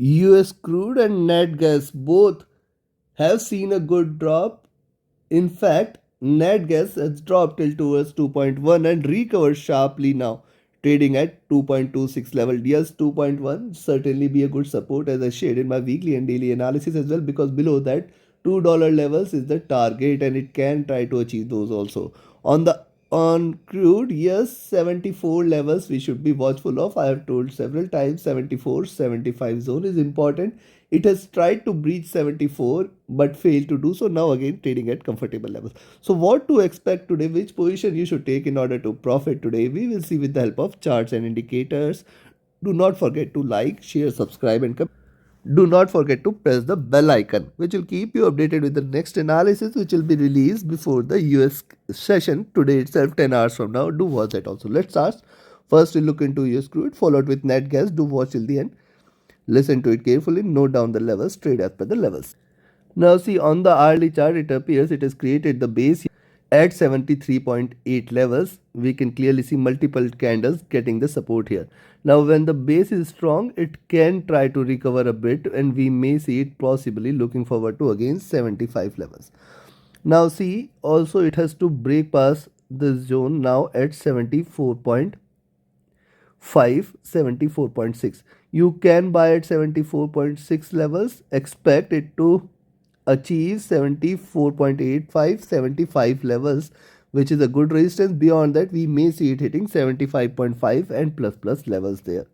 US crude and net gas both have seen a good drop. In fact, net gas has dropped till towards 2.1 and recovered sharply now, trading at 2.26 level. Yes, 2.1 certainly be a good support as I shared in my weekly and daily analysis as well, because below that $2 levels is the target and it can try to achieve those also. On crude, yes, 74 levels we should be watchful of. I have told several times 74 75 zone is important. It has tried to breach 74 but failed to do so. Now again trading at comfortable levels. So what to expect today? Which position you should take in order to profit today? We will see with the help of charts and indicators. Do not forget to like, share, subscribe and comment. Do not forget to press the bell icon, which will keep you updated with the next analysis, which will be released before the US session today itself, 10 hours from now. Do watch that also. Let's start. First, we look into US crude, followed with net gas. Do watch till the end. Listen to it carefully. Note down the levels. Trade as per the levels. Now, see on the hourly chart, it appears it has created the base at 73.8 levels. We can clearly see multiple candles getting the support here. Now when the base is strong, it can try to recover a bit and we may see it possibly looking forward to again 75 levels. Now see, also it has to break past this zone now at 74.5, 74.6. You can buy at 74.6 levels. Expect it to achieve 74.85, 75 levels, which is a good resistance. Beyond that, we may see it hitting 75.5 and plus levels there.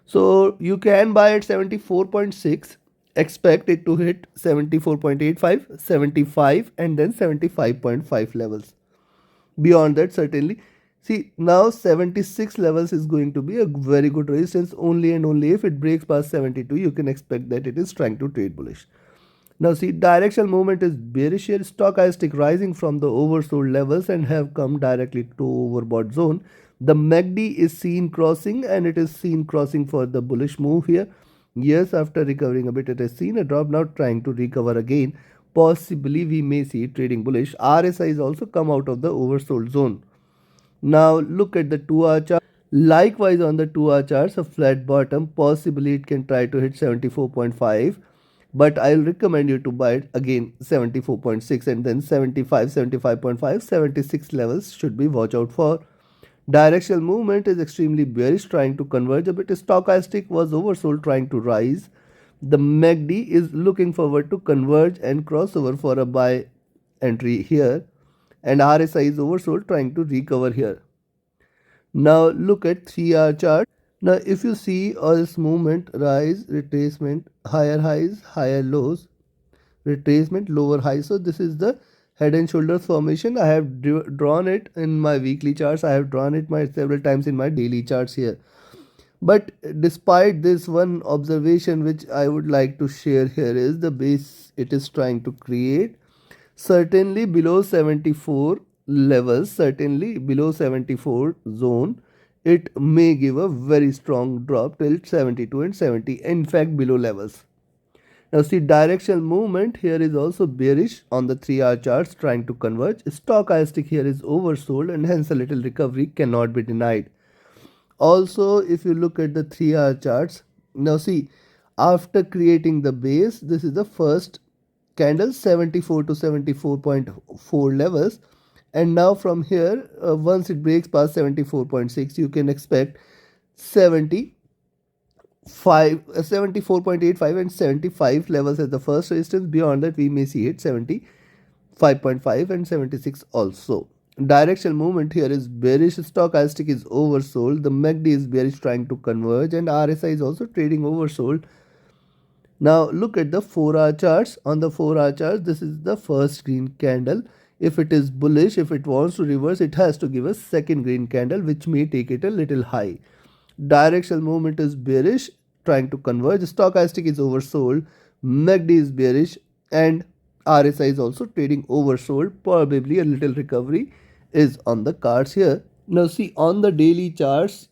So you can buy at 74.6, expect it to hit 74.85, 75 and then 75.5 levels. Beyond that, certainly. See, now 76 levels is going to be a very good resistance. Only and only if it breaks past 72, you can expect that it is trying to trade bullish. Now see, directional movement is bearish here. Stochastic rising from the oversold levels and have come directly to overbought zone. The MACD is seen crossing and it is seen crossing for the bullish move here. Yes, after recovering a bit, it has seen a drop, now trying to recover again. Possibly we may see it trading bullish. RSI is also come out of the oversold zone. Now look at the 2-hour chart. Likewise on the 2-hour charts, a flat bottom. Possibly it can try to hit 74.5. But I'll recommend you to buy it again 74.6 and then 75, 75.5, 76 levels should be watch out for. Directional movement is extremely bearish, trying to converge a bit. Stochastic was oversold, trying to rise. The MACD is looking forward to converge and crossover for a buy entry here. And RSI is oversold, trying to recover here. Now look at 3-hour chart. Now if you see all this movement, rise, retracement, higher highs, higher lows, retracement, lower highs. So this is the head and shoulders formation. I have drawn it in my weekly charts. I have drawn it several times in my daily charts here. But despite this, one observation which I would like to share here is the base it is trying to create. Certainly below 74 levels, certainly below 74 zone, it may give a very strong drop till 72 and 70, in fact below levels. Now see, directional movement here is also bearish on the 3-hour charts, trying to converge. Stochastic here is oversold and hence a little recovery cannot be denied. Also, if you look at the 3-hour charts, now see, after creating the base, this is the first candle, 74 to 74.4 levels. And now from here, once it breaks past 74.6, you can expect 74.85 and 75 levels as the first resistance. Beyond that, we may see it 75.5 and 76 also. Directional movement here is bearish. Stochastic is oversold. The MACD is bearish, trying to converge, and RSI is also trading oversold. Now look at the 4-hour charts. On the 4-hour charts, this is the first green candle. If it is bullish, if it wants to reverse, it has to give a second green candle, which may take it a little high. Directional movement is bearish, trying to converge. Stochastic is oversold. MACD is bearish and RSI is also trading oversold. Probably a little recovery is on the cards here. Now see, on the daily charts,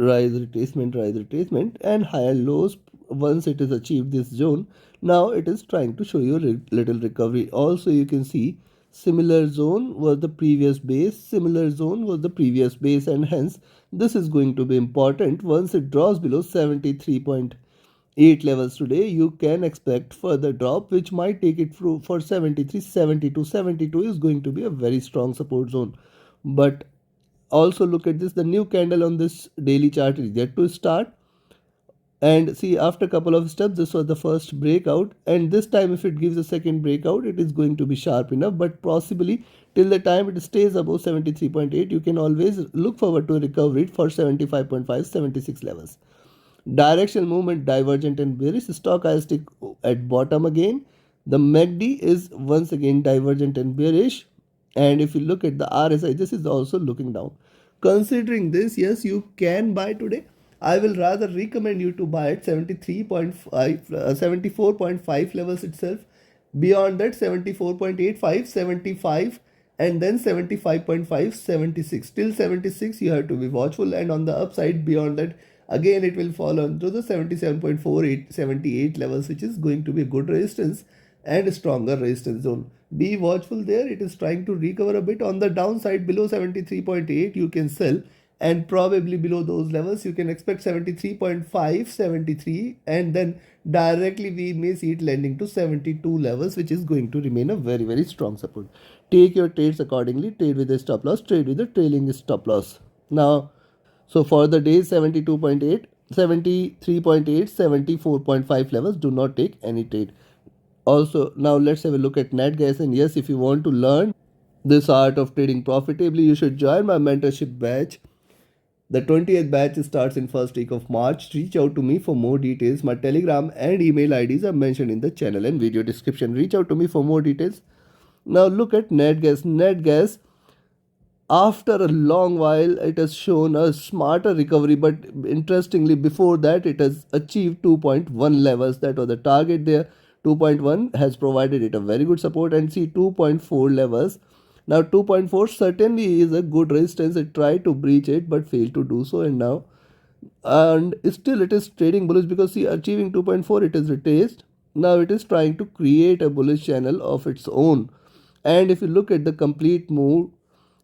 rise, retracement and higher lows. Once it has achieved this zone, now it is trying to show you a little recovery. Also you can see similar zone was the previous base, similar zone was the previous base, and hence this is going to be important. Once it draws below 73.8 levels today, you can expect further drop which might take it through for 73, 72. 72 is going to be a very strong support zone. But also look at this, the new candle on this daily chart is yet to start. And see, after a couple of steps, this was the first breakout, and this time if it gives a second breakout, it is going to be sharp enough. But possibly till the time it stays above 73.8, you can always look forward to a recovery for 75.5, 76 levels. Directional movement divergent and bearish, stochastic at bottom again. The MACD is once again divergent and bearish, and if you look at the RSI, this is also looking down. Considering this, yes, you can buy today. I will rather recommend you to buy at 73.5 74.5 levels itself. Beyond that, 74.85, 75, and then 75.5, 76. Till 76 you have to be watchful, and on the upside beyond that, again it will fall onto the 77.48, 78 levels, which is going to be a good resistance and a stronger resistance zone. Be watchful there. It is trying to recover a bit. On the downside below 73.8 you can sell, and probably below those levels you can expect 73.5, 73, and then directly we may see it landing to 72 levels, which is going to remain a very strong support. Take your trades accordingly. Trade with a stop loss, trade with a trailing stop loss. Now, so for the day 72.8, 73.8, 74.5 levels, do not take any trade. Also, now let's have a look at net gas. And yes, if you want to learn this art of trading profitably, you should join my mentorship batch. The 20th batch starts in first week of March. Reach out to me for more details. My Telegram and email IDs are mentioned in the channel and video description. Reach out to me for more details. Now look at net gas. Net gas, after a long while, it has shown a smarter recovery, but interestingly before that it has achieved 2.1 levels. That was the target there. 2.1 has provided it a very good support, and see 2.4 levels. Now 2.4 certainly is a good resistance. It tried to breach it but failed to do so, and now and still it is trading bullish, because see, achieving 2.4 it is retraced. Now it is trying to create a bullish channel of its own. And if you look at the complete move,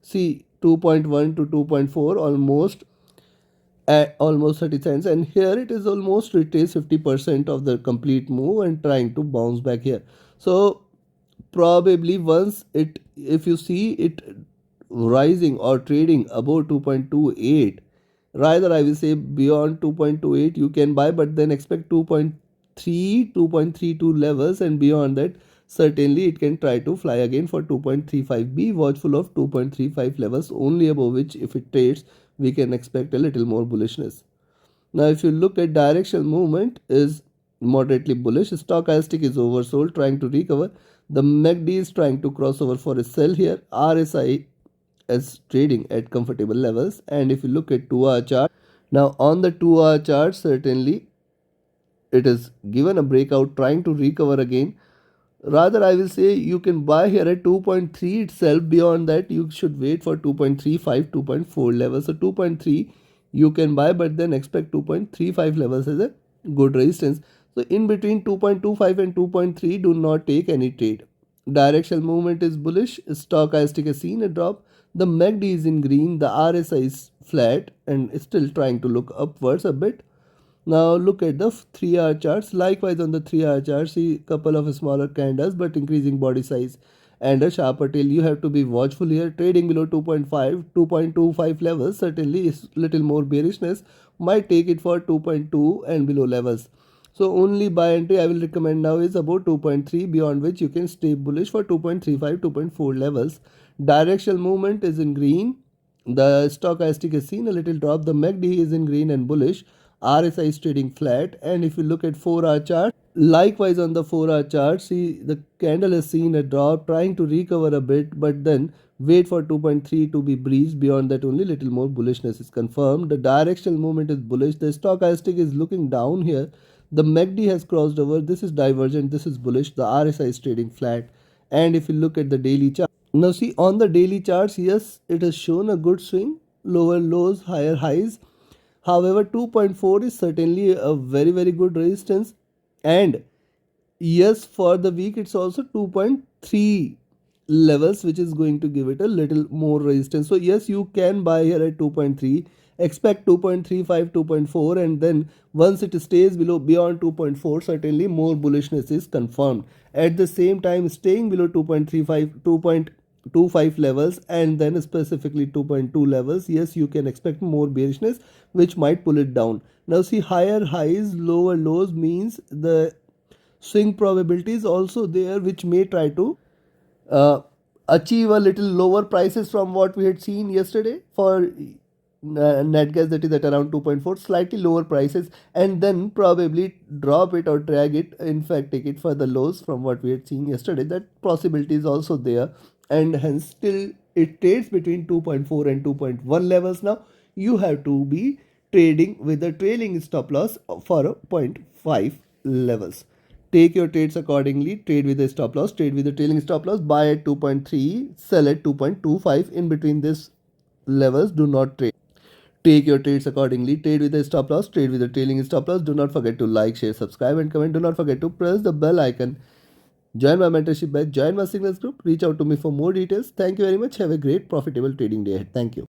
see 2.1 to 2.4 almost at almost 30 cents, and here it is almost retraced 50% of the complete move and trying to bounce back here. So probably once it, if you see it rising or trading above 2.28, rather I will say beyond 2.28 you can buy, but then expect 2.3, 2.32 levels, and beyond that certainly it can try to fly again for 2.35. Be watchful of 2.35 levels, only above which if it trades we can expect a little more bullishness. Now if you look at directional movement is moderately bullish. Stochastic is oversold, trying to recover. The MACD is trying to cross over for a sell here. RSI is trading at comfortable levels. And if you look at 2-hour chart, now on the 2-hour chart certainly it is given a breakout, trying to recover again. Rather I will say you can buy here at 2.3 itself. Beyond that you should wait for 2.35, 2.4 levels. So 2.3 you can buy, but then expect 2.35 levels as a good resistance. So in between 2.25 and 2.3 do not take any trade. Directional movement is bullish. Stochastic has seen a drop. The MACD is in green. The RSI is flat and still trying to look upwards a bit. Now look at the 3-hour charts. Likewise on the 3-hour chart, see couple of smaller candles but increasing body size and a sharper tail. You have to be watchful here. Trading below 2.5, 2.25 levels certainly is little more bearishness. Might take it for 2.2 and below levels. So only buy entry I will recommend now is about 2.3, beyond which you can stay bullish for 2.35, 2.4 levels. Directional movement is in green. The stochastic has seen a little drop. The MACD is in green and bullish. RSI is trading flat. And if you look at 4-hour chart, likewise on the 4-hour chart, see the candle has seen a drop, trying to recover a bit, but then wait for 2.3 to be breached. Beyond that only little more bullishness is confirmed. The directional movement is bullish. The stochastic is looking down here. The MACD has crossed over. This is divergent. This is bullish. The RSI is trading flat. And if you look at the daily chart, now see on the daily charts, yes, it has shown a good swing. Lower lows, higher highs. However, 2.4 is certainly a very good resistance. And yes, for the week it's also 2.3. levels which is going to give it a little more resistance. So yes, you can buy here at 2.3, expect 2.35, 2.4, and then once it stays below beyond 2.4, certainly more bullishness is confirmed. At the same time, staying below 2.35, 2.25 levels, and then specifically 2.2 levels, yes, you can expect more bearishness which might pull it down. Now see, higher highs, lower lows means the swing probability is also there, which may try to uh, achieve a little lower prices from what we had seen yesterday for net gas, that is at around 2.4, slightly lower prices, and then probably drop it or drag it, in fact take it for the lows from what we had seen yesterday. That possibility is also there, and hence still it trades between 2.4 and 2.1 levels. Now you have to be trading with a trailing stop loss for a 0.5 levels. Take your trades accordingly. Trade with a stop loss, trade with a trailing stop loss, buy at 2.3, sell at 2.25. In between this levels, do not trade. Take your trades accordingly. Trade with a stop loss, trade with a trailing stop loss. Do not forget to like, share, subscribe, and comment. Do not forget to press the bell icon. Join my mentorship batch, join my signals group. Reach out to me for more details. Thank you very much. Have a great profitable trading day ahead. Thank you.